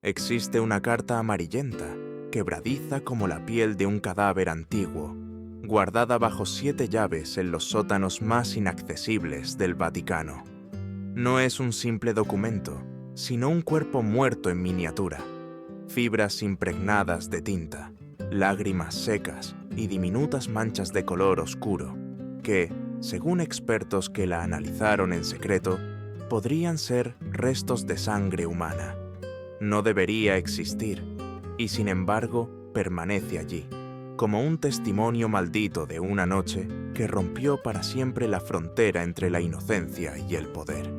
Existe una carta amarillenta, quebradiza como la piel de un cadáver antiguo, guardada bajo 7 llaves en los sótanos más inaccesibles del Vaticano. No es un simple documento, sino un cuerpo muerto en miniatura, fibras impregnadas de tinta, lágrimas secas y diminutas manchas de color oscuro, que, según expertos que la analizaron en secreto, podrían ser restos de sangre humana. No debería existir, y sin embargo permanece allí, como un testimonio maldito de una noche que rompió para siempre la frontera entre la inocencia y el poder.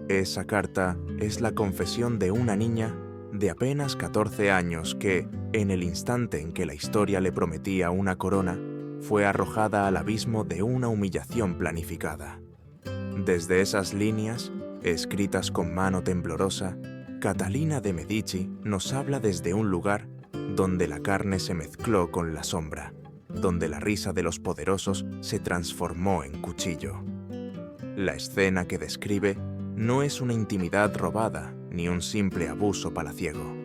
Esa carta es la confesión de una niña de apenas 14 años que, en el instante en que la historia le prometía una corona, fue arrojada al abismo de una humillación planificada. Desde esas líneas, escritas con mano temblorosa, Catalina de Medici nos habla desde un lugar donde la carne se mezcló con la sombra, donde la risa de los poderosos se transformó en cuchillo. La escena que describe no es una intimidad robada ni un simple abuso palaciego.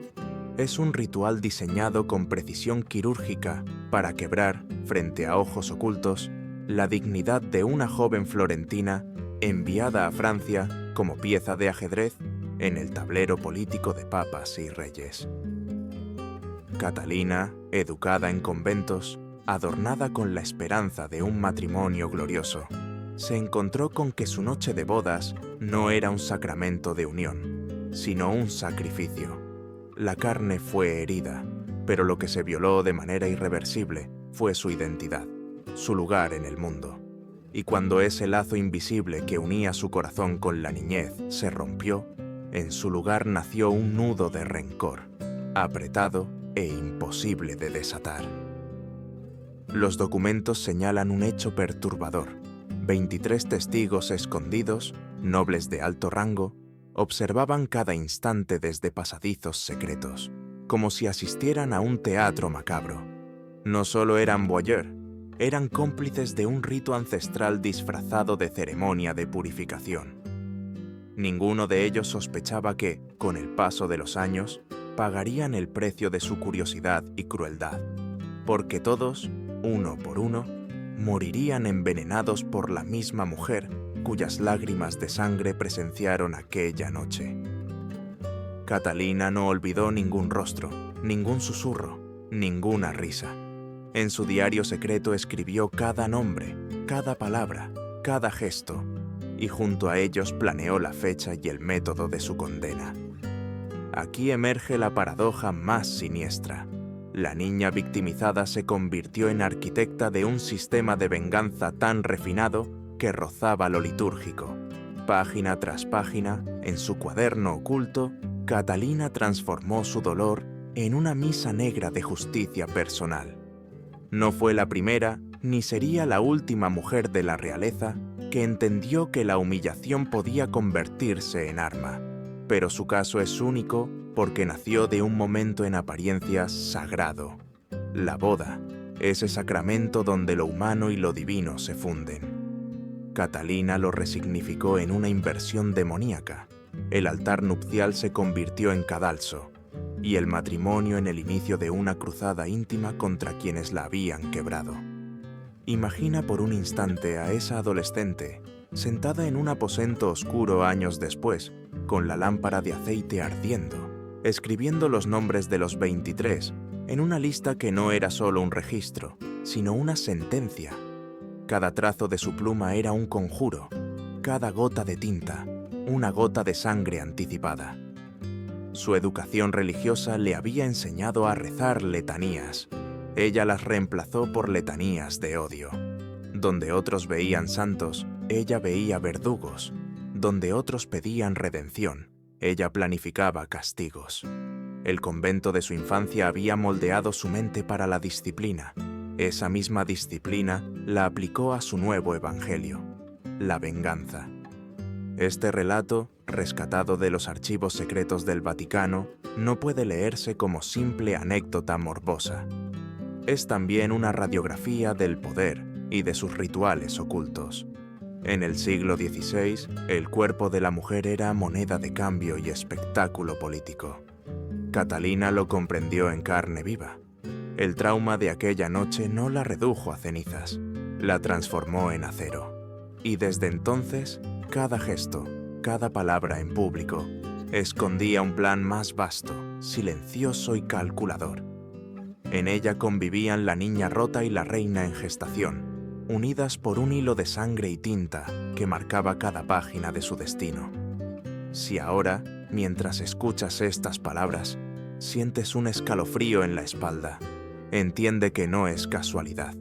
Es un ritual diseñado con precisión quirúrgica para quebrar, frente a ojos ocultos, la dignidad de una joven florentina enviada a Francia como pieza de ajedrez en el tablero político de papas y reyes. Catalina, educada en conventos, adornada con la esperanza de un matrimonio glorioso, se encontró con que su noche de bodas no era un sacramento de unión, sino un sacrificio. La carne fue herida, pero lo que se violó de manera irreversible fue su identidad, su lugar en el mundo. Y cuando ese lazo invisible que unía su corazón con la niñez se rompió, en su lugar nació un nudo de rencor, apretado e imposible de desatar. Los documentos señalan un hecho perturbador. 23 testigos escondidos, nobles de alto rango, observaban cada instante desde pasadizos secretos, como si asistieran a un teatro macabro. No solo eran voyeurs, eran cómplices de un rito ancestral disfrazado de ceremonia de purificación. Ninguno de ellos sospechaba que, con el paso de los años, pagarían el precio de su curiosidad y crueldad, porque todos, uno por uno, morirían envenenados por la misma mujer cuyas lágrimas de sangre presenciaron aquella noche. Catalina no olvidó ningún rostro, ningún susurro, ninguna risa. En su diario secreto escribió cada nombre, cada palabra, cada gesto, y junto a ellos planeó la fecha y el método de su condena. Aquí emerge la paradoja más siniestra. La niña victimizada se convirtió en arquitecta de un sistema de venganza tan refinado que rozaba lo litúrgico. Página tras página, en su cuaderno oculto, Catalina transformó su dolor en una misa negra de justicia personal. No fue la primera, ni sería la última mujer de la realeza que entendió que la humillación podía convertirse en arma. Pero su caso es único porque nació de un momento en apariencia sagrado. La boda, ese sacramento donde lo humano y lo divino se funden. Catalina lo resignificó en una inversión demoníaca. El altar nupcial se convirtió en cadalso, y el matrimonio en el inicio de una cruzada íntima contra quienes la habían quebrado. Imagina por un instante a esa adolescente, sentada en un aposento oscuro años después, con la lámpara de aceite ardiendo, escribiendo los nombres de los 23 en una lista que no era solo un registro, sino una sentencia. Cada trazo de su pluma era un conjuro, cada gota de tinta, una gota de sangre anticipada. Su educación religiosa le había enseñado a rezar letanías. Ella las reemplazó por letanías de odio. Donde otros veían santos, ella veía verdugos. Donde otros pedían redención, ella planificaba castigos. El convento de su infancia había moldeado su mente para la disciplina. Esa misma disciplina la aplicó a su nuevo evangelio, la venganza. Este relato, rescatado de los archivos secretos del Vaticano, no puede leerse como simple anécdota morbosa. Es también una radiografía del poder y de sus rituales ocultos. En el siglo XVI, el cuerpo de la mujer era moneda de cambio y espectáculo político. Catalina lo comprendió en carne viva. El trauma de aquella noche no la redujo a cenizas, la transformó en acero. Y desde entonces, cada gesto, cada palabra en público, escondía un plan más vasto, silencioso y calculador. En ella convivían la niña rota y la reina en gestación, unidas por un hilo de sangre y tinta que marcaba cada página de su destino. Si ahora, mientras escuchas estas palabras, sientes un escalofrío en la espalda, entiende que no es casualidad.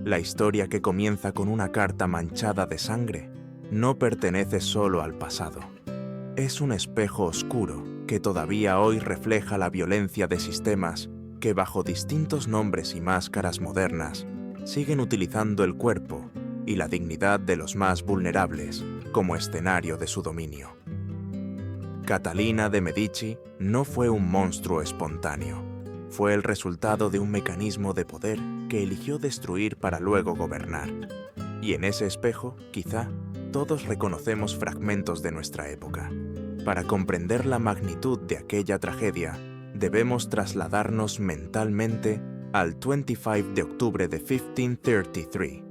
La historia que comienza con una carta manchada de sangre no pertenece solo al pasado. Es un espejo oscuro que todavía hoy refleja la violencia de sistemas que bajo distintos nombres y máscaras modernas siguen utilizando el cuerpo y la dignidad de los más vulnerables como escenario de su dominio. Catalina de Medici no fue un monstruo espontáneo, fue el resultado de un mecanismo de poder que eligió destruir para luego gobernar. Y en ese espejo, quizá, todos reconocemos fragmentos de nuestra época. Para comprender la magnitud de aquella tragedia, debemos trasladarnos mentalmente al 25 de octubre de 1533.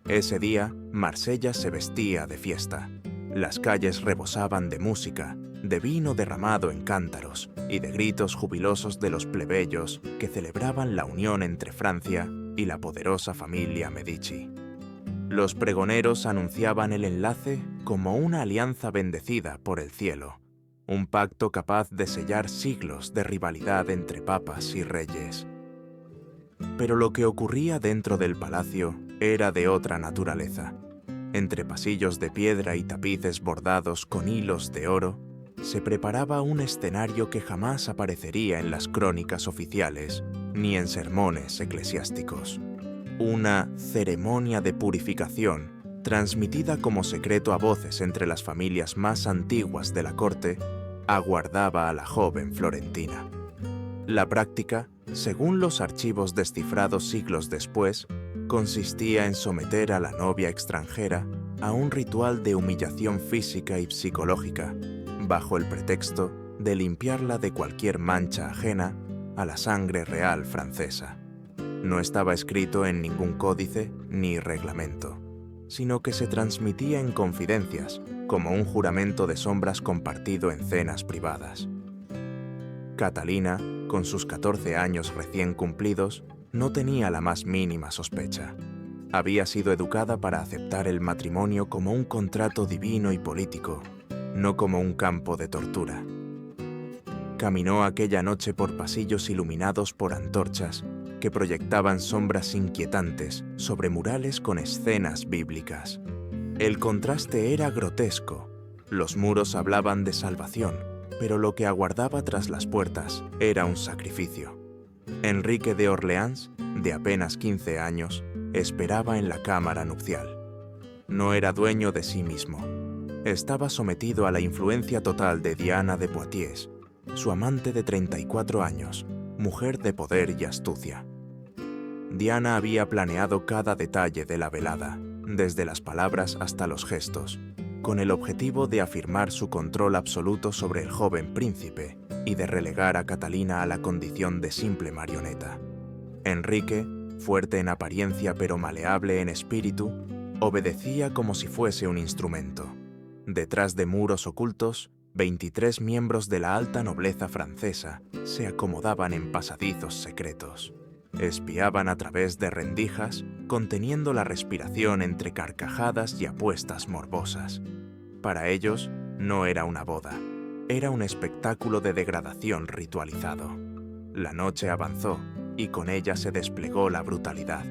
Ese día, Marsella se vestía de fiesta. Las calles rebosaban de música, de vino derramado en cántaros y de gritos jubilosos de los plebeyos que celebraban la unión entre Francia y la poderosa familia Medici. Los pregoneros anunciaban el enlace como una alianza bendecida por el cielo, un pacto capaz de sellar siglos de rivalidad entre papas y reyes. Pero lo que ocurría dentro del palacio era de otra naturaleza. Entre pasillos de piedra y tapices bordados con hilos de oro, se preparaba un escenario que jamás aparecería en las crónicas oficiales ni en sermones eclesiásticos. Una ceremonia de purificación, transmitida como secreto a voces entre las familias más antiguas de la corte, aguardaba a la joven florentina. La práctica, según los archivos descifrados siglos después, consistía en someter a la novia extranjera a un ritual de humillación física y psicológica, bajo el pretexto de limpiarla de cualquier mancha ajena a la sangre real francesa. No estaba escrito en ningún códice ni reglamento, sino que se transmitía en confidencias, como un juramento de sombras compartido en cenas privadas. Catalina, con sus 14 años recién cumplidos, no tenía la más mínima sospecha. Había sido educada para aceptar el matrimonio como un contrato divino y político, no como un campo de tortura. Caminó aquella noche por pasillos iluminados por antorchas que proyectaban sombras inquietantes sobre murales con escenas bíblicas. El contraste era grotesco. Los muros hablaban de salvación, pero lo que aguardaba tras las puertas era un sacrificio. Enrique de Orleans, de apenas 15 años, esperaba en la cámara nupcial. No era dueño de sí mismo. Estaba sometido a la influencia total de Diana de Poitiers, su amante de 34 años, mujer de poder y astucia. Diana había planeado cada detalle de la velada, desde las palabras hasta los gestos, con el objetivo de afirmar su control absoluto sobre el joven príncipe y de relegar a Catalina a la condición de simple marioneta. Enrique, fuerte en apariencia pero maleable en espíritu, obedecía como si fuese un instrumento. Detrás de muros ocultos, 23 miembros de la alta nobleza francesa se acomodaban en pasadizos secretos. Espiaban a través de rendijas, conteniendo la respiración entre carcajadas y apuestas morbosas. Para ellos, no era una boda, era un espectáculo de degradación ritualizado. La noche avanzó y con ella se desplegó la brutalidad.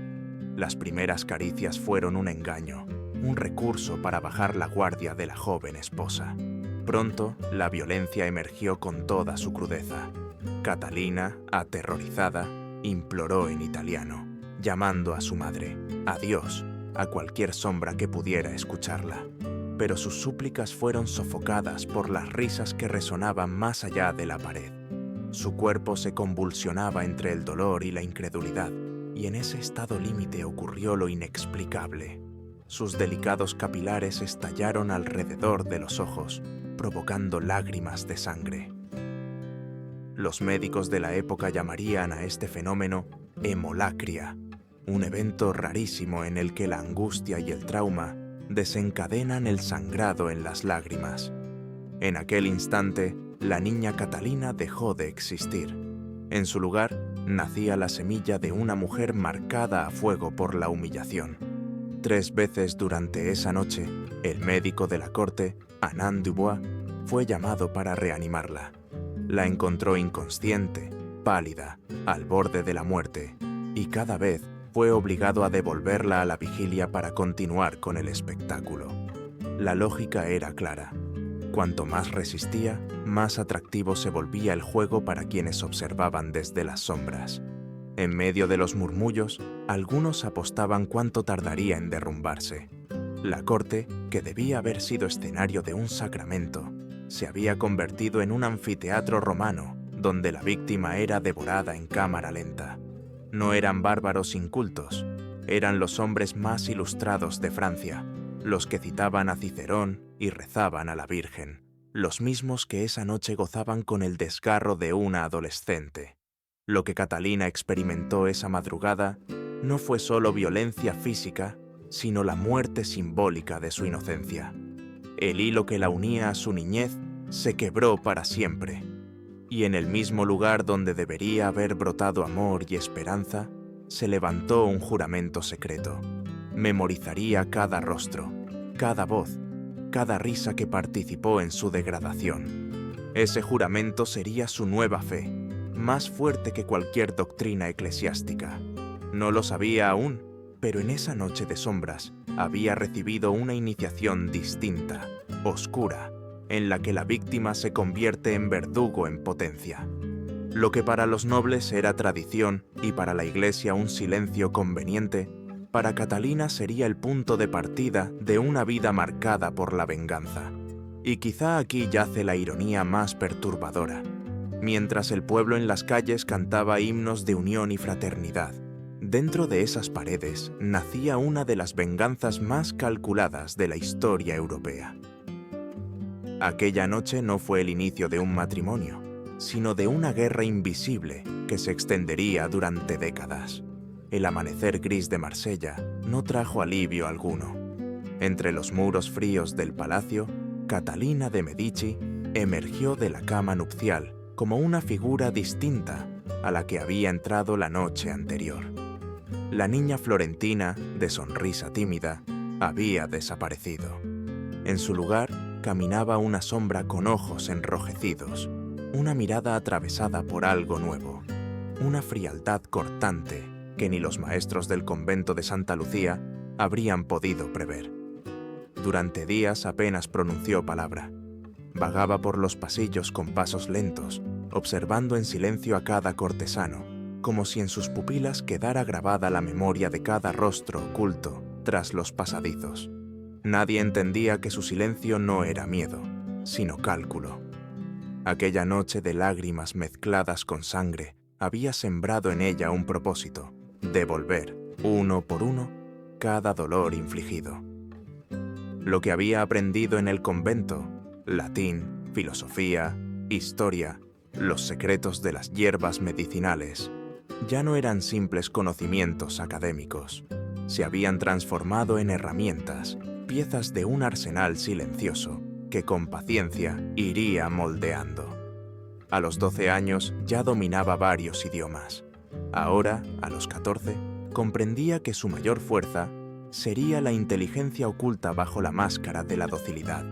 Las primeras caricias fueron un engaño, un recurso para bajar la guardia de la joven esposa. Pronto, la violencia emergió con toda su crudeza. Catalina, aterrorizada, imploró en italiano, llamando a su madre, a Dios, a cualquier sombra que pudiera escucharla. Pero sus súplicas fueron sofocadas por las risas que resonaban más allá de la pared. Su cuerpo se convulsionaba entre el dolor y la incredulidad, y en ese estado límite ocurrió lo inexplicable. Sus delicados capilares estallaron alrededor de los ojos, provocando lágrimas de sangre. Los médicos de la época llamarían a este fenómeno hemolacria, un evento rarísimo en el que la angustia y el trauma desencadenan el sangrado en las lágrimas. En aquel instante, la niña Catalina dejó de existir. En su lugar, nacía la semilla de una mujer marcada a fuego por la humillación. 3 veces durante esa noche, el médico de la corte, Anand Dubois, fue llamado para reanimarla. La encontró inconsciente, pálida, al borde de la muerte, y cada vez fue obligado a devolverla a la vigilia para continuar con el espectáculo. La lógica era clara. Cuanto más resistía, más atractivo se volvía el juego para quienes observaban desde las sombras. En medio de los murmullos, algunos apostaban cuánto tardaría en derrumbarse. La corte, que debía haber sido escenario de un sacramento, se había convertido en un anfiteatro romano, donde la víctima era devorada en cámara lenta. No eran bárbaros incultos, eran los hombres más ilustrados de Francia, los que citaban a Cicerón y rezaban a la Virgen, los mismos que esa noche gozaban con el desgarro de una adolescente. Lo que Catalina experimentó esa madrugada no fue solo violencia física, sino la muerte simbólica de su inocencia. El hilo que la unía a su niñez se quebró para siempre, y en el mismo lugar donde debería haber brotado amor y esperanza, se levantó un juramento secreto. Memorizaría cada rostro, cada voz, cada risa que participó en su degradación. Ese juramento sería su nueva fe, más fuerte que cualquier doctrina eclesiástica. No lo sabía aún, pero en esa noche de sombras había recibido una iniciación distinta, oscura, en la que la víctima se convierte en verdugo en potencia. Lo que para los nobles era tradición y para la Iglesia un silencio conveniente, para Catalina sería el punto de partida de una vida marcada por la venganza. Y quizá aquí yace la ironía más perturbadora. Mientras el pueblo en las calles cantaba himnos de unión y fraternidad, dentro de esas paredes nacía una de las venganzas más calculadas de la historia europea. Aquella noche no fue el inicio de un matrimonio, sino de una guerra invisible que se extendería durante décadas. El amanecer gris de Marsella no trajo alivio alguno. Entre los muros fríos del palacio, Catalina de Medici emergió de la cama nupcial como una figura distinta a la que había entrado la noche anterior. La niña florentina, de sonrisa tímida, había desaparecido. En su lugar caminaba una sombra con ojos enrojecidos, una mirada atravesada por algo nuevo, una frialdad cortante que ni los maestros del convento de Santa Lucía habrían podido prever. Durante días apenas pronunció palabra. Vagaba por los pasillos con pasos lentos, observando en silencio a cada cortesano, como si en sus pupilas quedara grabada la memoria de cada rostro oculto tras los pasadizos. Nadie entendía que su silencio no era miedo, sino cálculo. Aquella noche de lágrimas mezcladas con sangre había sembrado en ella un propósito: devolver, uno por uno, cada dolor infligido. Lo que había aprendido en el convento, latín, filosofía, historia, los secretos de las hierbas medicinales, ya no eran simples conocimientos académicos. Se habían transformado en herramientas, piezas de un arsenal silencioso que con paciencia iría moldeando. A los 12 años ya dominaba varios idiomas. Ahora, a los 14, comprendía que su mayor fuerza sería la inteligencia oculta bajo la máscara de la docilidad.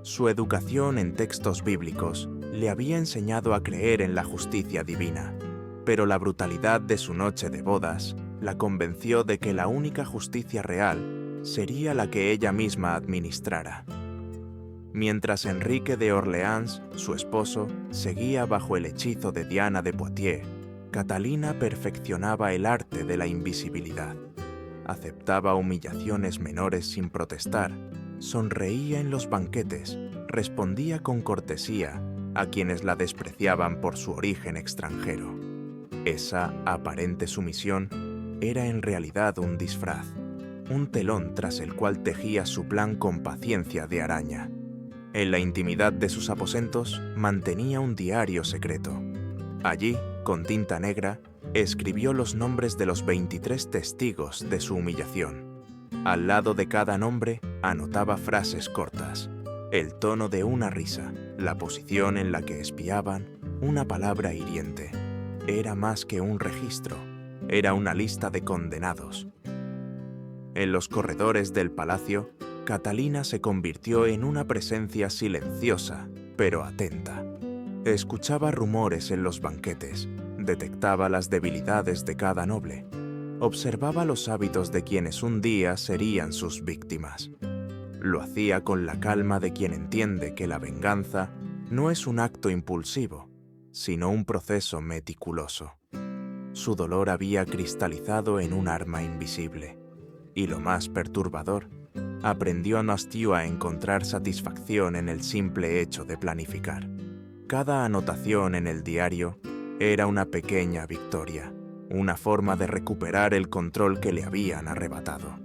Su educación en textos bíblicos le había enseñado a creer en la justicia divina, pero la brutalidad de su noche de bodas la convenció de que la única justicia real sería la que ella misma administrara. Mientras Enrique de Orleans, su esposo, seguía bajo el hechizo de Diana de Poitiers, Catalina perfeccionaba el arte de la invisibilidad. Aceptaba humillaciones menores sin protestar, sonreía en los banquetes, respondía con cortesía a quienes la despreciaban por su origen extranjero. Esa aparente sumisión era en realidad un disfraz, un telón tras el cual tejía su plan con paciencia de araña. En la intimidad de sus aposentos mantenía un diario secreto, Allí, con tinta negra, escribió los nombres de los 23 testigos de su humillación. Al lado de cada nombre anotaba frases cortas, el tono de una risa, la posición en la que espiaban, una palabra hiriente. Era más que un registro, era una lista de condenados. En los corredores del palacio, Catalina se convirtió en una presencia silenciosa, pero atenta. Escuchaba rumores en los banquetes, detectaba las debilidades de cada noble, observaba los hábitos de quienes un día serían sus víctimas. Lo hacía con la calma de quien entiende que la venganza no es un acto impulsivo, sino un proceso meticuloso. Su dolor había cristalizado en un arma invisible. Y lo más perturbador, aprendió Nastiu a encontrar satisfacción en el simple hecho de planificar. Cada anotación en el diario era una pequeña victoria, una forma de recuperar el control que le habían arrebatado.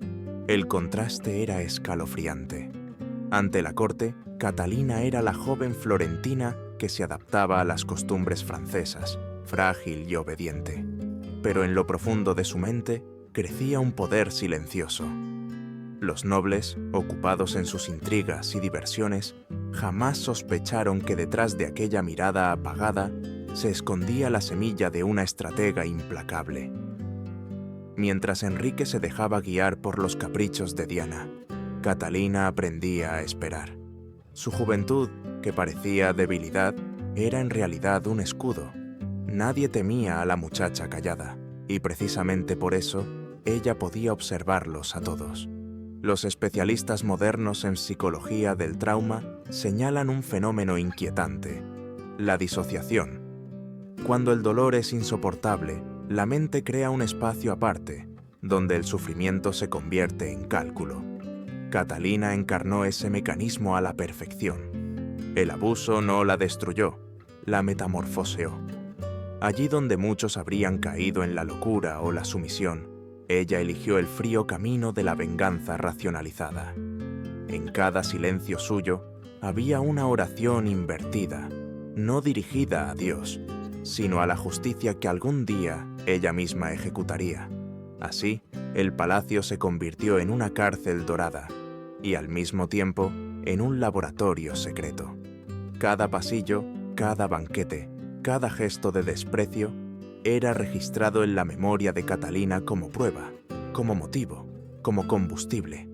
El contraste era escalofriante. Ante la corte, Catalina era la joven florentina que se adaptaba a las costumbres francesas, frágil y obediente. Pero en lo profundo de su mente crecía un poder silencioso. Los nobles, ocupados en sus intrigas y diversiones, jamás sospecharon que detrás de aquella mirada apagada se escondía la semilla de una estratega implacable. Mientras Enrique se dejaba guiar por los caprichos de Diana, Catalina aprendía a esperar. Su juventud, que parecía debilidad, era en realidad un escudo. Nadie temía a la muchacha callada, y precisamente por eso, ella podía observarlos a todos. Los especialistas modernos en psicología del trauma señalan un fenómeno inquietante: la disociación. Cuando el dolor es insoportable, la mente crea un espacio aparte, donde el sufrimiento se convierte en cálculo. Catalina encarnó ese mecanismo a la perfección. El abuso no la destruyó, la metamorfoseó. Allí donde muchos habrían caído en la locura o la sumisión, ella eligió el frío camino de la venganza racionalizada. En cada silencio suyo había una oración invertida, no dirigida a Dios, sino a la justicia que algún día ella misma ejecutaría. Así, el palacio se convirtió en una cárcel dorada y al mismo tiempo en un laboratorio secreto. Cada pasillo, cada banquete, cada gesto de desprecio era registrado en la memoria de Catalina como prueba, como motivo, como combustible.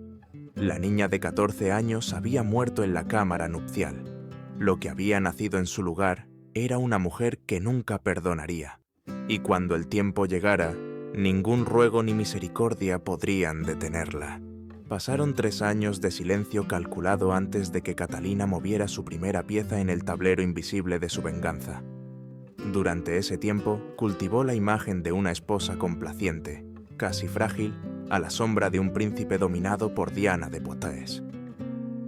La niña de 14 años había muerto en la cámara nupcial. Lo que había nacido en su lugar era una mujer que nunca perdonaría. Y cuando el tiempo llegara, ningún ruego ni misericordia podrían detenerla. Pasaron 3 años de silencio calculado antes de que Catalina moviera su primera pieza en el tablero invisible de su venganza. Durante ese tiempo, cultivó la imagen de una esposa complaciente, casi frágil, a la sombra de un príncipe dominado por Diana de Poitiers.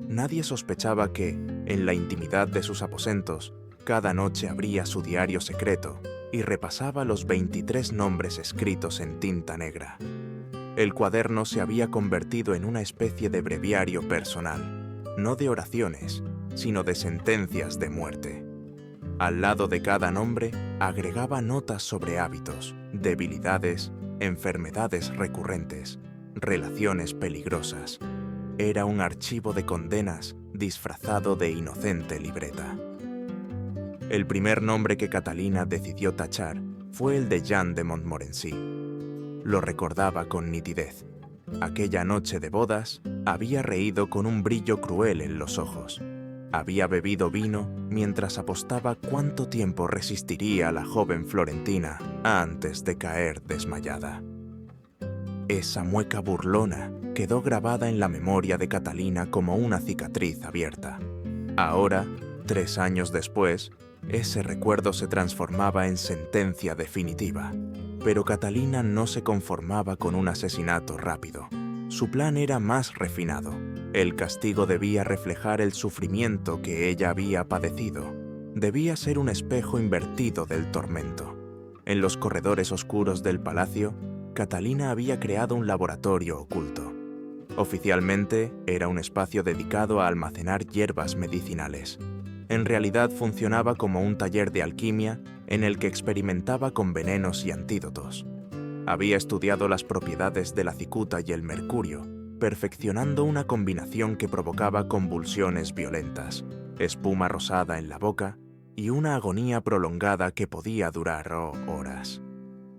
Nadie sospechaba que, en la intimidad de sus aposentos, cada noche abría su diario secreto y repasaba los 23 nombres escritos en tinta negra. El cuaderno se había convertido en una especie de breviario personal, no de oraciones, sino de sentencias de muerte. Al lado de cada nombre agregaba notas sobre hábitos, debilidades, enfermedades recurrentes, relaciones peligrosas. Era un archivo de condenas disfrazado de inocente libreta. El primer nombre que Catalina decidió tachar fue el de Jean de Montmorency. Lo recordaba con nitidez. Aquella noche de bodas había reído con un brillo cruel en los ojos. Había bebido vino mientras apostaba cuánto tiempo resistiría la joven florentina antes de caer desmayada. Esa mueca burlona quedó grabada en la memoria de Catalina como una cicatriz abierta. Ahora, 3 años después, ese recuerdo se transformaba en sentencia definitiva. Pero Catalina no se conformaba con un asesinato rápido. Su plan era más refinado. El castigo debía reflejar el sufrimiento que ella había padecido. Debía ser un espejo invertido del tormento. En los corredores oscuros del palacio, Catalina había creado un laboratorio oculto. Oficialmente, era un espacio dedicado a almacenar hierbas medicinales. En realidad funcionaba como un taller de alquimia en el que experimentaba con venenos y antídotos. Había estudiado las propiedades de la cicuta y el mercurio, perfeccionando una combinación que provocaba convulsiones violentas, espuma rosada en la boca y una agonía prolongada que podía durar horas.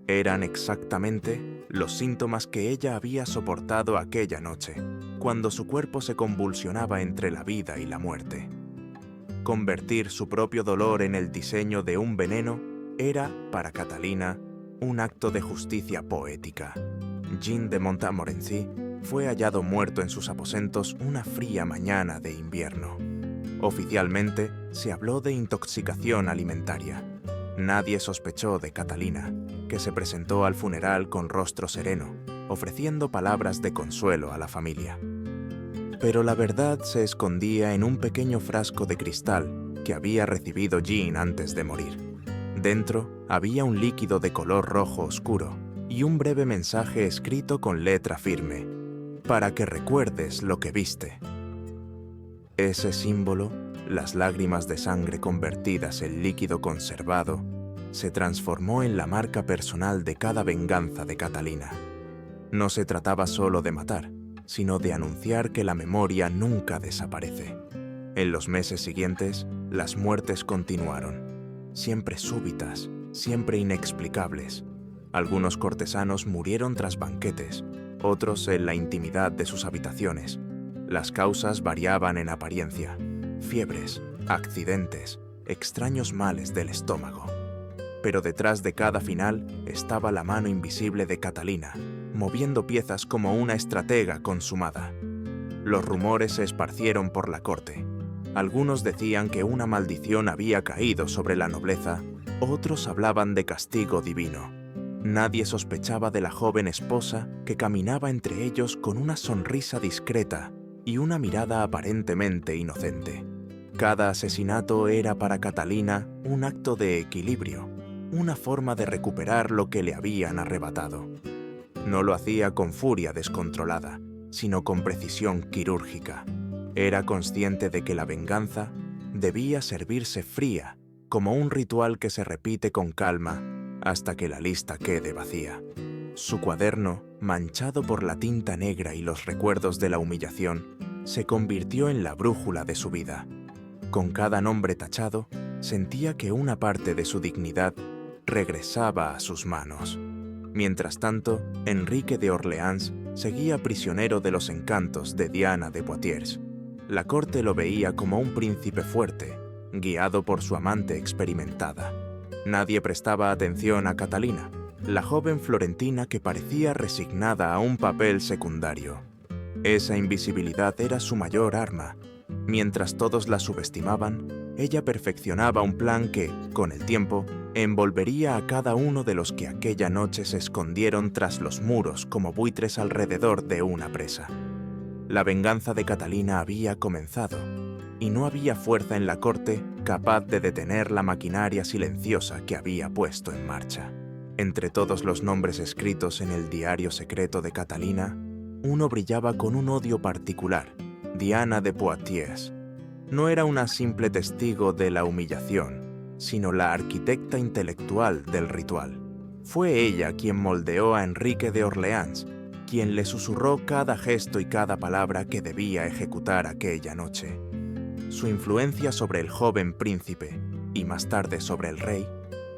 Eran exactamente los síntomas que ella había soportado aquella noche, cuando su cuerpo se convulsionaba entre la vida y la muerte. Convertir su propio dolor en el diseño de un veneno era, para Catalina, un acto de justicia poética. Jean de Montmorency fue hallado muerto en sus aposentos una fría mañana de invierno. Oficialmente, se habló de intoxicación alimentaria. Nadie sospechó de Catalina, que se presentó al funeral con rostro sereno, ofreciendo palabras de consuelo a la familia. Pero la verdad se escondía en un pequeño frasco de cristal que había recibido Jean antes de morir. Dentro había un líquido de color rojo oscuro y un breve mensaje escrito con letra firme, para que recuerdes lo que viste. Ese símbolo, las lágrimas de sangre convertidas en líquido conservado, se transformó en la marca personal de cada venganza de Catalina. No se trataba solo de matar, sino de anunciar que la memoria nunca desaparece. En los meses siguientes, las muertes continuaron, siempre súbitas, siempre inexplicables. Algunos cortesanos murieron tras banquetes, otros en la intimidad de sus habitaciones. Las causas variaban en apariencia: fiebres, accidentes, extraños males del estómago. Pero detrás de cada final estaba la mano invisible de Catalina, moviendo piezas como una estratega consumada. Los rumores se esparcieron por la corte. Algunos decían que una maldición había caído sobre la nobleza, otros hablaban de castigo divino. Nadie sospechaba de la joven esposa que caminaba entre ellos con una sonrisa discreta y una mirada aparentemente inocente. Cada asesinato era para Catalina un acto de equilibrio, una forma de recuperar lo que le habían arrebatado. No lo hacía con furia descontrolada, sino con precisión quirúrgica. Era consciente de que la venganza debía servirse fría, como un ritual que se repite con calma hasta que la lista quede vacía. Su cuaderno, manchado por la tinta negra y los recuerdos de la humillación, se convirtió en la brújula de su vida. Con cada nombre tachado, sentía que una parte de su dignidad regresaba a sus manos. Mientras tanto, Enrique de Orleans seguía prisionero de los encantos de Diana de Poitiers. La corte lo veía como un príncipe fuerte, guiado por su amante experimentada. Nadie prestaba atención a Catalina, la joven florentina que parecía resignada a un papel secundario. Esa invisibilidad era su mayor arma. Mientras todos la subestimaban, ella perfeccionaba un plan que, con el tiempo, envolvería a cada uno de los que aquella noche se escondieron tras los muros como buitres alrededor de una presa. La venganza de Catalina había comenzado, y no había fuerza en la corte capaz de detener la maquinaria silenciosa que había puesto en marcha. Entre todos los nombres escritos en el diario secreto de Catalina, uno brillaba con un odio particular: Diana de Poitiers. No era una simple testigo de la humillación, sino la arquitecta intelectual del ritual. Fue ella quien moldeó a Enrique de Orleans, quien le susurró cada gesto y cada palabra que debía ejecutar aquella noche. Su influencia sobre el joven príncipe, y más tarde sobre el rey,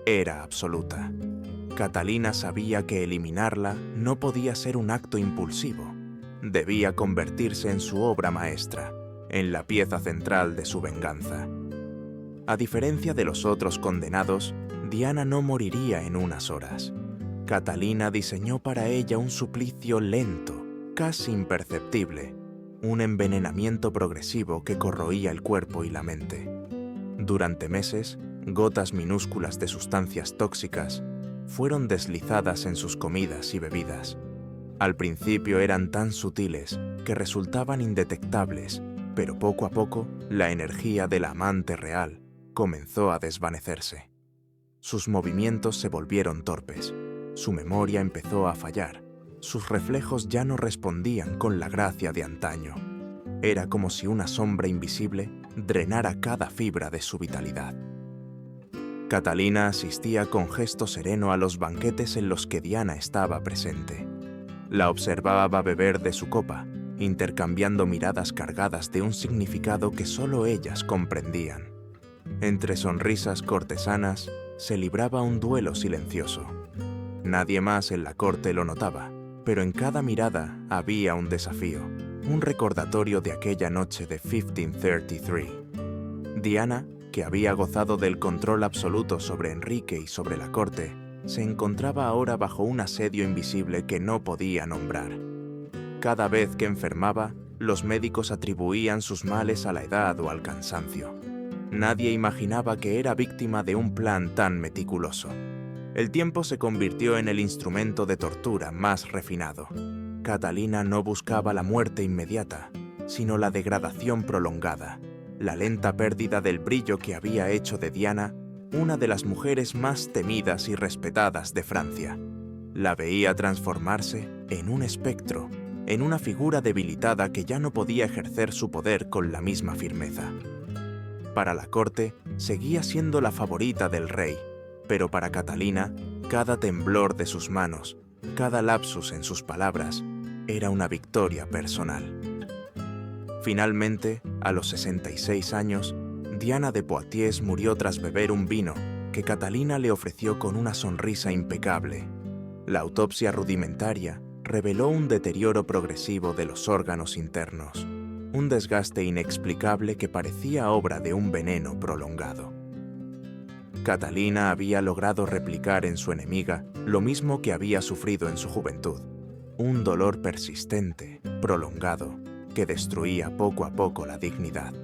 era absoluta. Catalina sabía que eliminarla no podía ser un acto impulsivo. Debía convertirse en su obra maestra, en la pieza central de su venganza. A diferencia de los otros condenados, Diana no moriría en unas horas. Catalina diseñó para ella un suplicio lento, casi imperceptible, un envenenamiento progresivo que corroía el cuerpo y la mente. Durante meses, gotas minúsculas de sustancias tóxicas fueron deslizadas en sus comidas y bebidas. Al principio eran tan sutiles que resultaban indetectables, pero poco a poco la energía de la amante real comenzó a desvanecerse. Sus movimientos se volvieron torpes, su memoria empezó a fallar, sus reflejos ya no respondían con la gracia de antaño. Era como si una sombra invisible drenara cada fibra de su vitalidad. Catalina asistía con gesto sereno a los banquetes en los que Diana estaba presente. La observaba beber de su copa, intercambiando miradas cargadas de un significado que solo ellas comprendían. Entre sonrisas cortesanas, se libraba un duelo silencioso. Nadie más en la corte lo notaba, pero en cada mirada había un desafío, un recordatorio de aquella noche de 1533. Diana, que había gozado del control absoluto sobre Enrique y sobre la corte, se encontraba ahora bajo un asedio invisible que no podía nombrar. Cada vez que enfermaba, los médicos atribuían sus males a la edad o al cansancio. Nadie imaginaba que era víctima de un plan tan meticuloso. El tiempo se convirtió en el instrumento de tortura más refinado. Catalina no buscaba la muerte inmediata, sino la degradación prolongada, la lenta pérdida del brillo que había hecho de Diana una de las mujeres más temidas y respetadas de Francia. La veía transformarse en un espectro, en una figura debilitada que ya no podía ejercer su poder con la misma firmeza. Para la corte, seguía siendo la favorita del rey, pero para Catalina, cada temblor de sus manos, cada lapsus en sus palabras, era una victoria personal. Finalmente, a los 66 años, Diana de Poitiers murió tras beber un vino que Catalina le ofreció con una sonrisa impecable. La autopsia rudimentaria reveló un deterioro progresivo de los órganos internos, un desgaste inexplicable que parecía obra de un veneno prolongado. Catalina había logrado replicar en su enemiga lo mismo que había sufrido en su juventud, un dolor persistente, prolongado, que destruía poco a poco la dignidad.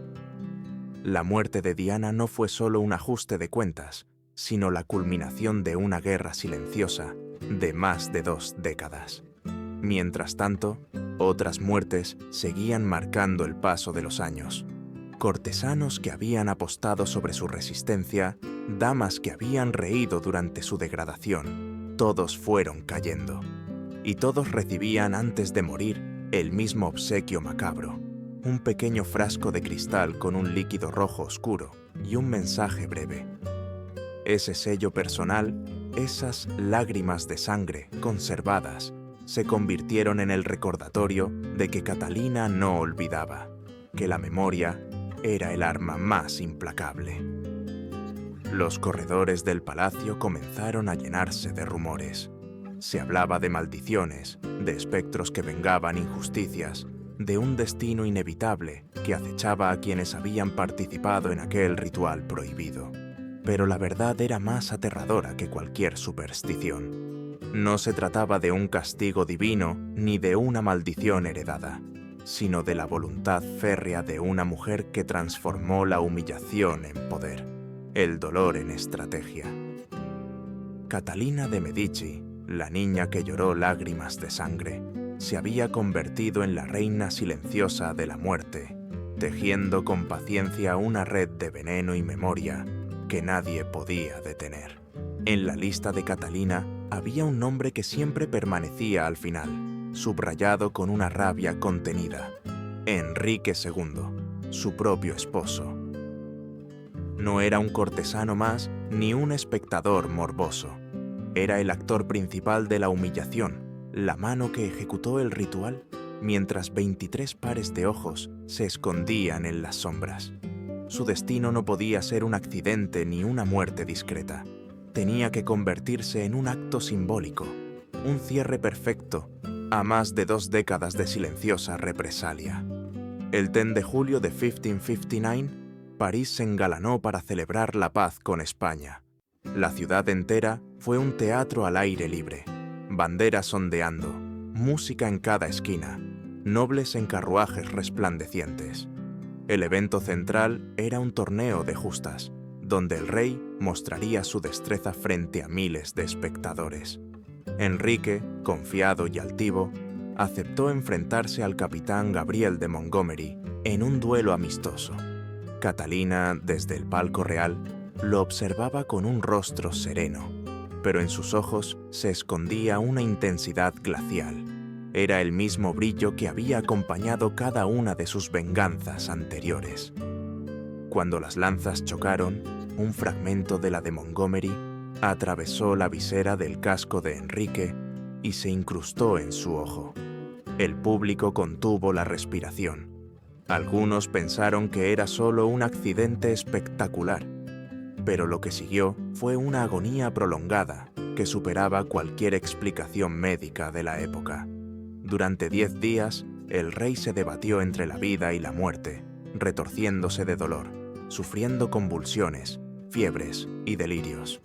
La muerte de Diana no fue solo un ajuste de cuentas, sino la culminación de una guerra silenciosa de más de 2 décadas. Mientras tanto, otras muertes seguían marcando el paso de los años. Cortesanos que habían apostado sobre su resistencia, damas que habían reído durante su degradación, todos fueron cayendo. Y todos recibían antes de morir el mismo obsequio macabro, un pequeño frasco de cristal con un líquido rojo oscuro y un mensaje breve. Ese sello personal, esas lágrimas de sangre conservadas, se convirtieron en el recordatorio de que Catalina no olvidaba, que la memoria era el arma más implacable. Los corredores del palacio comenzaron a llenarse de rumores. Se hablaba de maldiciones, de espectros que vengaban injusticias, de un destino inevitable que acechaba a quienes habían participado en aquel ritual prohibido. Pero la verdad era más aterradora que cualquier superstición. No se trataba de un castigo divino ni de una maldición heredada, sino de la voluntad férrea de una mujer que transformó la humillación en poder, el dolor en estrategia. Catalina de Medici, la niña que lloró lágrimas de sangre, se había convertido en la reina silenciosa de la muerte, tejiendo con paciencia una red de veneno y memoria que nadie podía detener. En la lista de Catalina había un nombre que siempre permanecía al final, subrayado con una rabia contenida: Enrique II, su propio esposo. No era un cortesano más ni un espectador morboso. Era el actor principal de la humillación, la mano que ejecutó el ritual, mientras 23 pares de ojos se escondían en las sombras. Su destino no podía ser un accidente ni una muerte discreta. Tenía que convertirse en un acto simbólico, un cierre perfecto a más de 2 décadas de silenciosa represalia. El 10 de julio de 1559, París se engalanó para celebrar la paz con España. La ciudad entera fue un teatro al aire libre, banderas ondeando, música en cada esquina, nobles en carruajes resplandecientes. El evento central era un torneo de justas, donde el rey mostraría su destreza frente a miles de espectadores. Enrique, confiado y altivo, aceptó enfrentarse al capitán Gabriel de Montgomery en un duelo amistoso. Catalina, desde el palco real, lo observaba con un rostro sereno, pero en sus ojos se escondía una intensidad glacial. Era el mismo brillo que había acompañado cada una de sus venganzas anteriores. Cuando las lanzas chocaron, un fragmento de la de Montgomery atravesó la visera del casco de Enrique y se incrustó en su ojo. El público contuvo la respiración. Algunos pensaron que era solo un accidente espectacular, pero lo que siguió fue una agonía prolongada que superaba cualquier explicación médica de la época. Durante 10 días, el rey se debatió entre la vida y la muerte, retorciéndose de dolor, sufriendo convulsiones, fiebres y delirios.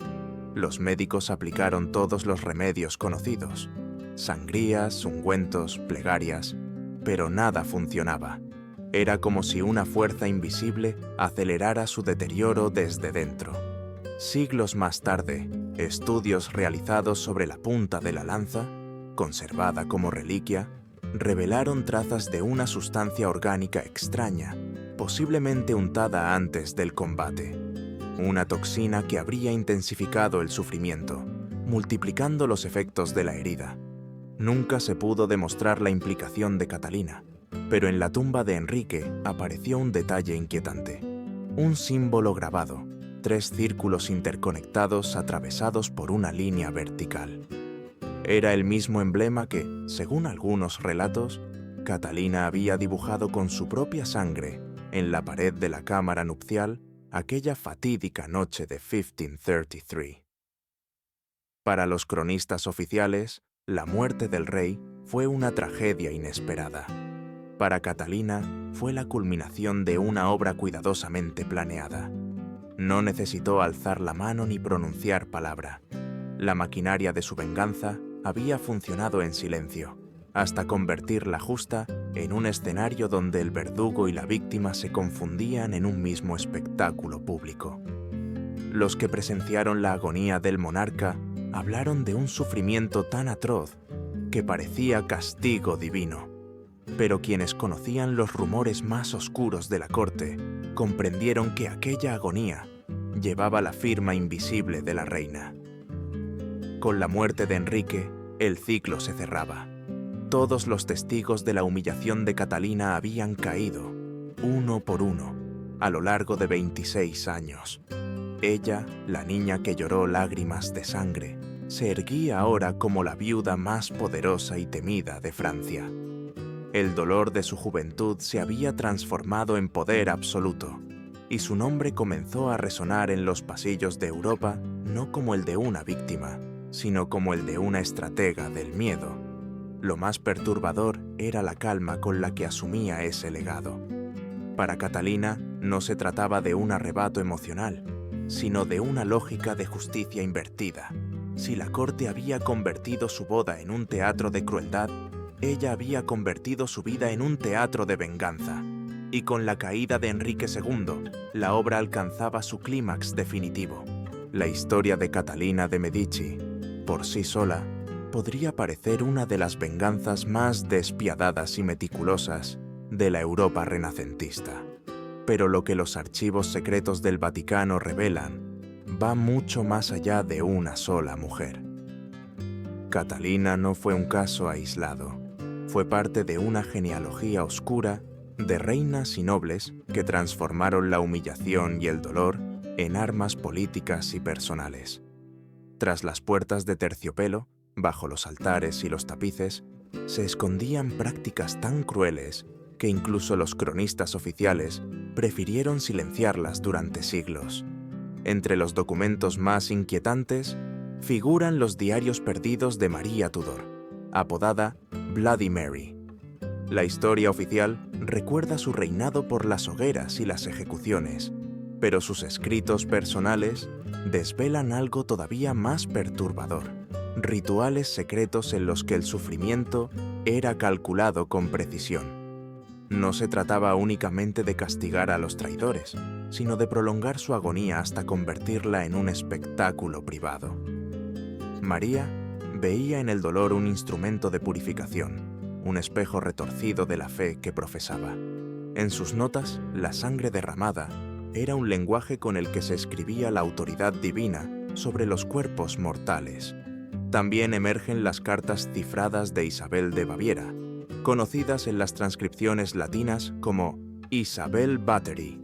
Los médicos aplicaron todos los remedios conocidos, sangrías, ungüentos, plegarias, pero nada funcionaba. Era como si una fuerza invisible acelerara su deterioro desde dentro. Siglos más tarde, estudios realizados sobre la punta de la lanza, conservada como reliquia, revelaron trazas de una sustancia orgánica extraña, posiblemente untada antes del combate. Una toxina que habría intensificado el sufrimiento, multiplicando los efectos de la herida. Nunca se pudo demostrar la implicación de Catalina, pero en la tumba de Enrique apareció un detalle inquietante. Un símbolo grabado, 3 círculos interconectados atravesados por una línea vertical. Era el mismo emblema que, según algunos relatos, Catalina había dibujado con su propia sangre en la pared de la cámara nupcial aquella fatídica noche de 1533. Para los cronistas oficiales, la muerte del rey fue una tragedia inesperada. Para Catalina fue la culminación de una obra cuidadosamente planeada. No necesitó alzar la mano ni pronunciar palabra. La maquinaria de su venganza había funcionado en silencio, hasta convertir la justa en un escenario donde el verdugo y la víctima se confundían en un mismo espectáculo público. Los que presenciaron la agonía del monarca hablaron de un sufrimiento tan atroz que parecía castigo divino. Pero quienes conocían los rumores más oscuros de la corte comprendieron que aquella agonía llevaba la firma invisible de la reina. Con la muerte de Enrique, el ciclo se cerraba. Todos los testigos de la humillación de Catalina habían caído, uno por uno, a lo largo de 26 años. Ella, la niña que lloró lágrimas de sangre, se erguía ahora como la viuda más poderosa y temida de Francia. El dolor de su juventud se había transformado en poder absoluto, y su nombre comenzó a resonar en los pasillos de Europa no como el de una víctima, sino como el de una estratega del miedo. Lo más perturbador era la calma con la que asumía ese legado. Para Catalina no se trataba de un arrebato emocional, sino de una lógica de justicia invertida. Si la corte había convertido su boda en un teatro de crueldad, ella había convertido su vida en un teatro de venganza. Y con la caída de Enrique II, la obra alcanzaba su clímax definitivo. La historia de Catalina de Medici, por sí sola, podría parecer una de las venganzas más despiadadas y meticulosas de la Europa renacentista. Pero lo que los archivos secretos del Vaticano revelan va mucho más allá de una sola mujer. Catalina no fue un caso aislado. Fue parte de una genealogía oscura de reinas y nobles que transformaron la humillación y el dolor en armas políticas y personales. Tras las puertas de terciopelo, bajo los altares y los tapices, se escondían prácticas tan crueles que incluso los cronistas oficiales prefirieron silenciarlas durante siglos. Entre los documentos más inquietantes figuran los diarios perdidos de María Tudor, apodada Bloody Mary. La historia oficial recuerda su reinado por las hogueras y las ejecuciones, pero sus escritos personales desvelan algo todavía más perturbador: rituales secretos en los que el sufrimiento era calculado con precisión. No se trataba únicamente de castigar a los traidores, sino de prolongar su agonía hasta convertirla en un espectáculo privado. María veía en el dolor un instrumento de purificación, un espejo retorcido de la fe que profesaba. En sus notas, la sangre derramada era un lenguaje con el que se escribía la autoridad divina sobre los cuerpos mortales. También emergen las cartas cifradas de Isabel de Baviera, conocidas en las transcripciones latinas como Isabel Battery.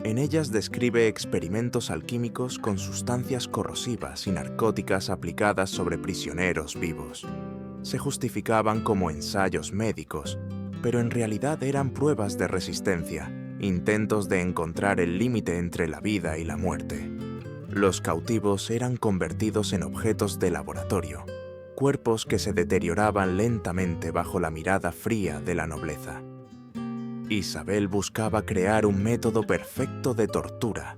En ellas describe experimentos alquímicos con sustancias corrosivas y narcóticas aplicadas sobre prisioneros vivos. Se justificaban como ensayos médicos, pero en realidad eran pruebas de resistencia, intentos de encontrar el límite entre la vida y la muerte. Los cautivos eran convertidos en objetos de laboratorio, cuerpos que se deterioraban lentamente bajo la mirada fría de la nobleza. Isabel buscaba crear un método perfecto de tortura,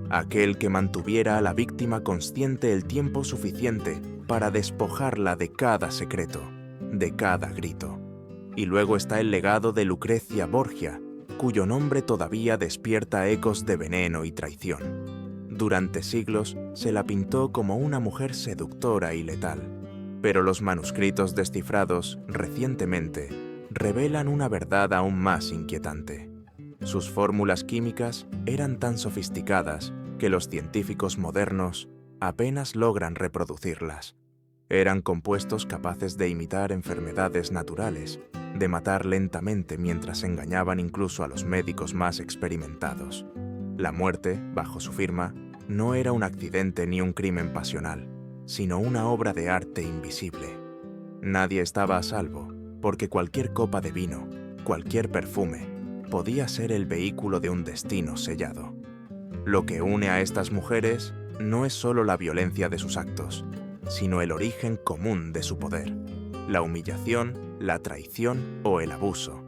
aquel que mantuviera a la víctima consciente el tiempo suficiente para despojarla de cada secreto, de cada grito. Y luego está el legado de Lucrecia Borgia, cuyo nombre todavía despierta ecos de veneno y traición. Durante siglos se la pintó como una mujer seductora y letal, pero los manuscritos descifrados recientemente revelan una verdad aún más inquietante. Sus fórmulas químicas eran tan sofisticadas que los científicos modernos apenas logran reproducirlas. Eran compuestos capaces de imitar enfermedades naturales, de matar lentamente mientras engañaban incluso a los médicos más experimentados. La muerte, bajo su firma, no era un accidente ni un crimen pasional, sino una obra de arte invisible. Nadie estaba a salvo, porque cualquier copa de vino, cualquier perfume, podía ser el vehículo de un destino sellado. Lo que une a estas mujeres no es solo la violencia de sus actos, sino el origen común de su poder, la humillación, la traición o el abuso.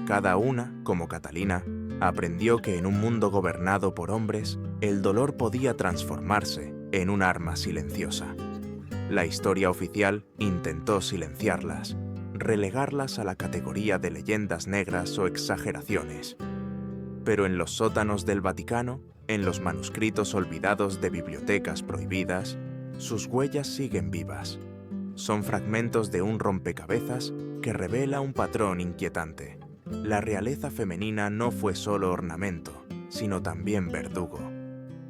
Cada una, como Catalina, aprendió que en un mundo gobernado por hombres, el dolor podía transformarse en un arma silenciosa. La historia oficial intentó silenciarlas, relegarlas a la categoría de leyendas negras o exageraciones. Pero en los sótanos del Vaticano, en los manuscritos olvidados de bibliotecas prohibidas, sus huellas siguen vivas. Son fragmentos de un rompecabezas que revela un patrón inquietante. La realeza femenina no fue solo ornamento, sino también verdugo.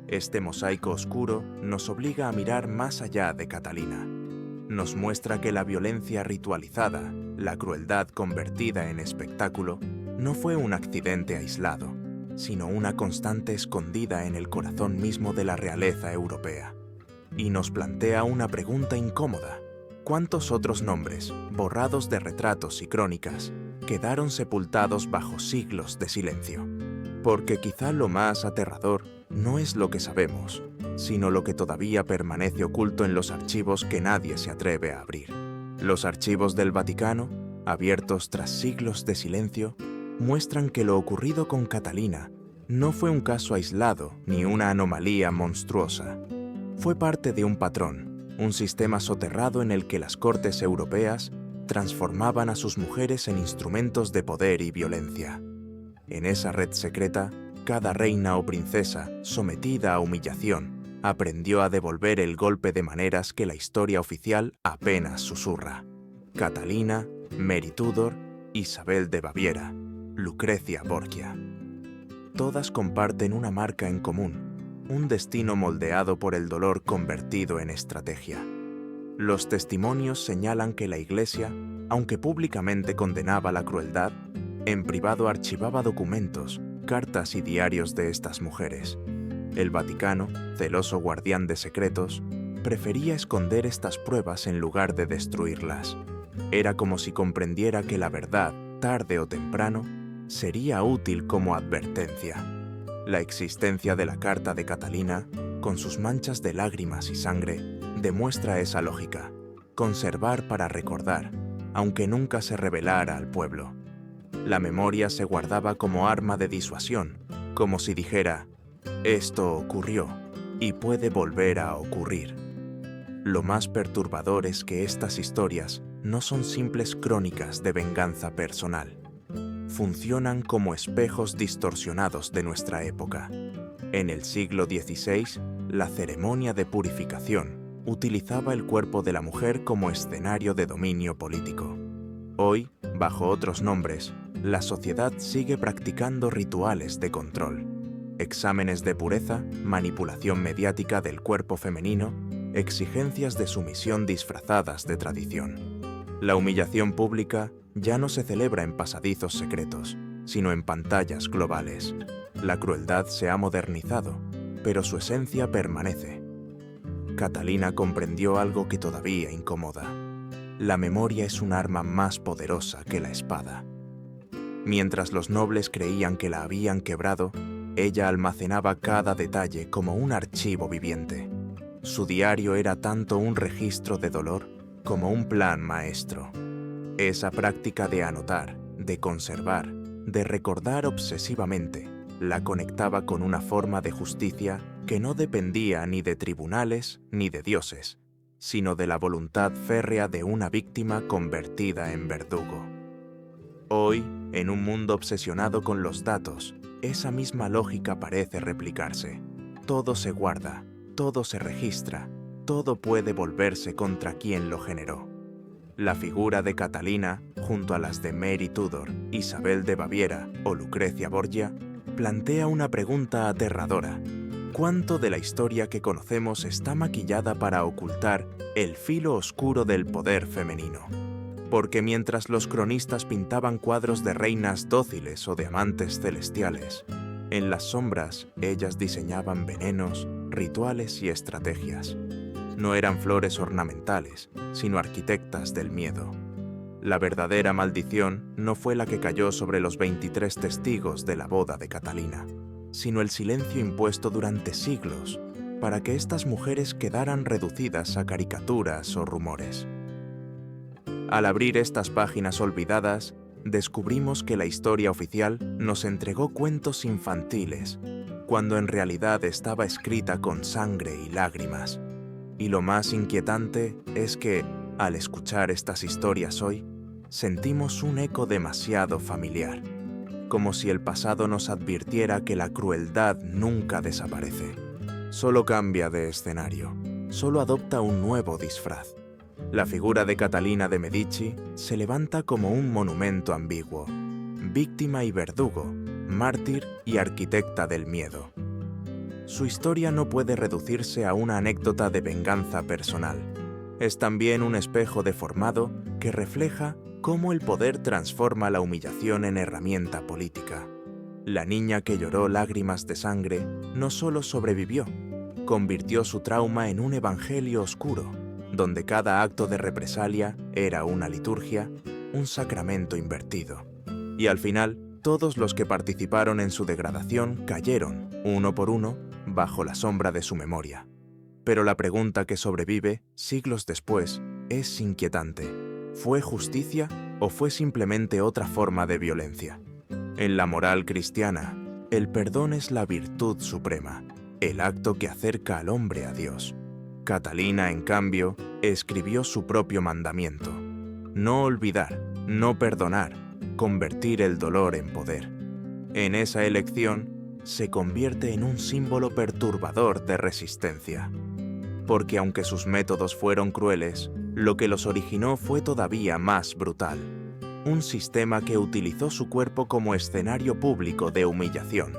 Este mosaico oscuro nos obliga a mirar más allá de Catalina. Nos muestra que la violencia ritualizada, la crueldad convertida en espectáculo, no fue un accidente aislado, sino una constante escondida en el corazón mismo de la realeza europea. Y nos plantea una pregunta incómoda. ¿Cuántos otros nombres, borrados de retratos y crónicas, quedaron sepultados bajo siglos de silencio? Porque quizá lo más aterrador no es lo que sabemos, sino lo que todavía permanece oculto en los archivos que nadie se atreve a abrir. Los archivos del Vaticano, abiertos tras siglos de silencio, muestran que lo ocurrido con Catalina no fue un caso aislado ni una anomalía monstruosa. Fue parte de un patrón, un sistema soterrado en el que las cortes europeas transformaban a sus mujeres en instrumentos de poder y violencia. En esa red secreta, cada reina o princesa, sometida a humillación, aprendió a devolver el golpe de maneras que la historia oficial apenas susurra. Catalina, Mary Tudor, Isabel de Baviera, Lucrecia Borgia. Todas comparten una marca en común, un destino moldeado por el dolor convertido en estrategia. Los testimonios señalan que la Iglesia, aunque públicamente condenaba la crueldad, en privado archivaba documentos, cartas y diarios de estas mujeres. El Vaticano, celoso guardián de secretos, prefería esconder estas pruebas en lugar de destruirlas. Era como si comprendiera que la verdad, tarde o temprano, sería útil como advertencia. La existencia de la carta de Catalina, con sus manchas de lágrimas y sangre, demuestra esa lógica: conservar para recordar, aunque nunca se revelara al pueblo. La memoria se guardaba como arma de disuasión, como si dijera: esto ocurrió y puede volver a ocurrir. Lo más perturbador es que estas historias no son simples crónicas de venganza personal. Funcionan como espejos distorsionados de nuestra época. En el siglo XVI, la ceremonia de purificación utilizaba el cuerpo de la mujer como escenario de dominio político. Hoy, bajo otros nombres, la sociedad sigue practicando rituales de control. Exámenes de pureza, manipulación mediática del cuerpo femenino, exigencias de sumisión disfrazadas de tradición. La humillación pública ya no se celebra en pasadizos secretos, sino en pantallas globales. La crueldad se ha modernizado, pero su esencia permanece. Catalina comprendió algo que todavía incomoda. La memoria es un arma más poderosa que la espada. Mientras los nobles creían que la habían quebrado, ella almacenaba cada detalle como un archivo viviente. Su diario era tanto un registro de dolor como un plan maestro. Esa práctica de anotar, de conservar, de recordar obsesivamente, la conectaba con una forma de justicia que no dependía ni de tribunales ni de dioses, sino de la voluntad férrea de una víctima convertida en verdugo. Hoy, en un mundo obsesionado con los datos, esa misma lógica parece replicarse. Todo se guarda, todo se registra, todo puede volverse contra quien lo generó. La figura de Catalina, junto a las de Mary Tudor, Isabel de Baviera o Lucrecia Borgia, plantea una pregunta aterradora. ¿Cuánto de la historia que conocemos está maquillada para ocultar el filo oscuro del poder femenino? Porque mientras los cronistas pintaban cuadros de reinas dóciles o de amantes celestiales, en las sombras ellas diseñaban venenos, rituales y estrategias. No eran flores ornamentales, sino arquitectas del miedo. La verdadera maldición no fue la que cayó sobre los 23 testigos de la boda de Catalina, sino el silencio impuesto durante siglos para que estas mujeres quedaran reducidas a caricaturas o rumores. Al abrir estas páginas olvidadas, descubrimos que la historia oficial nos entregó cuentos infantiles, cuando en realidad estaba escrita con sangre y lágrimas. Y lo más inquietante es que, al escuchar estas historias hoy, sentimos un eco demasiado familiar, como si el pasado nos advirtiera que la crueldad nunca desaparece. Solo cambia de escenario, solo adopta un nuevo disfraz. La figura de Catalina de Medici se levanta como un monumento ambiguo, víctima y verdugo, mártir y arquitecta del miedo. Su historia no puede reducirse a una anécdota de venganza personal. Es también un espejo deformado que refleja cómo el poder transforma la humillación en herramienta política. La niña que lloró lágrimas de sangre no solo sobrevivió, convirtió su trauma en un evangelio oscuro, donde cada acto de represalia era una liturgia, un sacramento invertido. Y al final, todos los que participaron en su degradación cayeron, uno por uno, bajo la sombra de su memoria. Pero la pregunta que sobrevive, siglos después, es inquietante. ¿Fue justicia o fue simplemente otra forma de violencia? En la moral cristiana, el perdón es la virtud suprema, el acto que acerca al hombre a Dios. Catalina, en cambio, escribió su propio mandamiento: no olvidar, no perdonar, convertir el dolor en poder. En esa elección, se convierte en un símbolo perturbador de resistencia. Porque aunque sus métodos fueron crueles, lo que los originó fue todavía más brutal. Un sistema que utilizó su cuerpo como escenario público de humillación.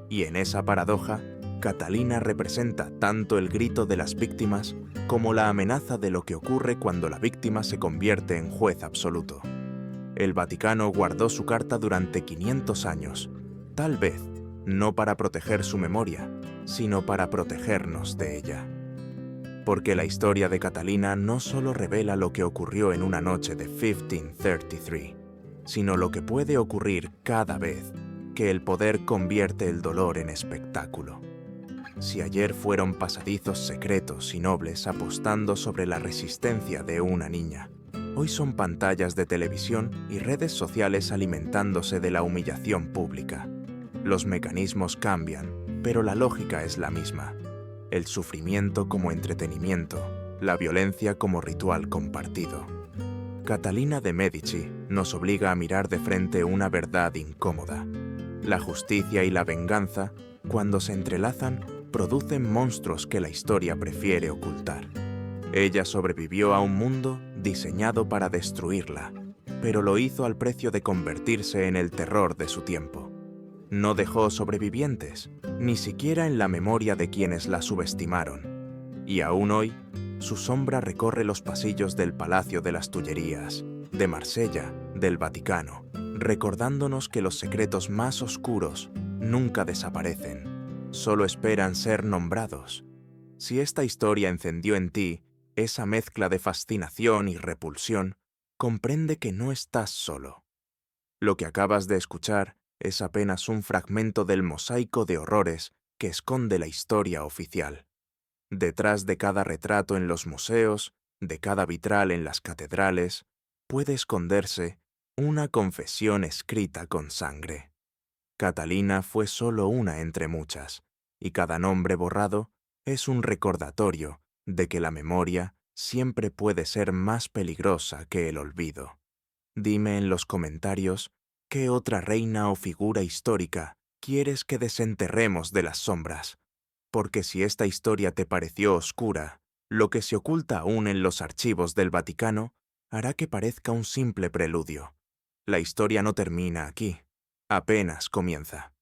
Y en esa paradoja, Catalina representa tanto el grito de las víctimas como la amenaza de lo que ocurre cuando la víctima se convierte en juez absoluto. El Vaticano guardó su carta durante 500 años, tal vez no para proteger su memoria, sino para protegernos de ella. Porque la historia de Catalina no solo revela lo que ocurrió en una noche de 1533, sino lo que puede ocurrir cada vez que el poder convierte el dolor en espectáculo. Si ayer fueron pasadizos secretos y nobles apostando sobre la resistencia de una niña, hoy son pantallas de televisión y redes sociales alimentándose de la humillación pública. Los mecanismos cambian, pero la lógica es la misma. El sufrimiento como entretenimiento, la violencia como ritual compartido. Catalina de Medici nos obliga a mirar de frente una verdad incómoda. La justicia y la venganza, cuando se entrelazan, producen monstruos que la historia prefiere ocultar. Ella sobrevivió a un mundo diseñado para destruirla, pero lo hizo al precio de convertirse en el terror de su tiempo. No dejó sobrevivientes, ni siquiera en la memoria de quienes la subestimaron. Y aún hoy, su sombra recorre los pasillos del Palacio de las Tullerías, de Marsella, del Vaticano, recordándonos que los secretos más oscuros nunca desaparecen, solo esperan ser nombrados. Si esta historia encendió en ti esa mezcla de fascinación y repulsión, comprende que no estás solo. Lo que acabas de escuchar es apenas un fragmento del mosaico de horrores que esconde la historia oficial. Detrás de cada retrato en los museos, de cada vitral en las catedrales, puede esconderse una confesión escrita con sangre. Catalina fue solo una entre muchas, y cada nombre borrado es un recordatorio de que la memoria siempre puede ser más peligrosa que el olvido. Dime en los comentarios qué otra reina o figura histórica quieres que desenterremos de las sombras, porque si esta historia te pareció oscura, lo que se oculta aún en los archivos del Vaticano hará que parezca un simple preludio. La historia no termina aquí, apenas comienza.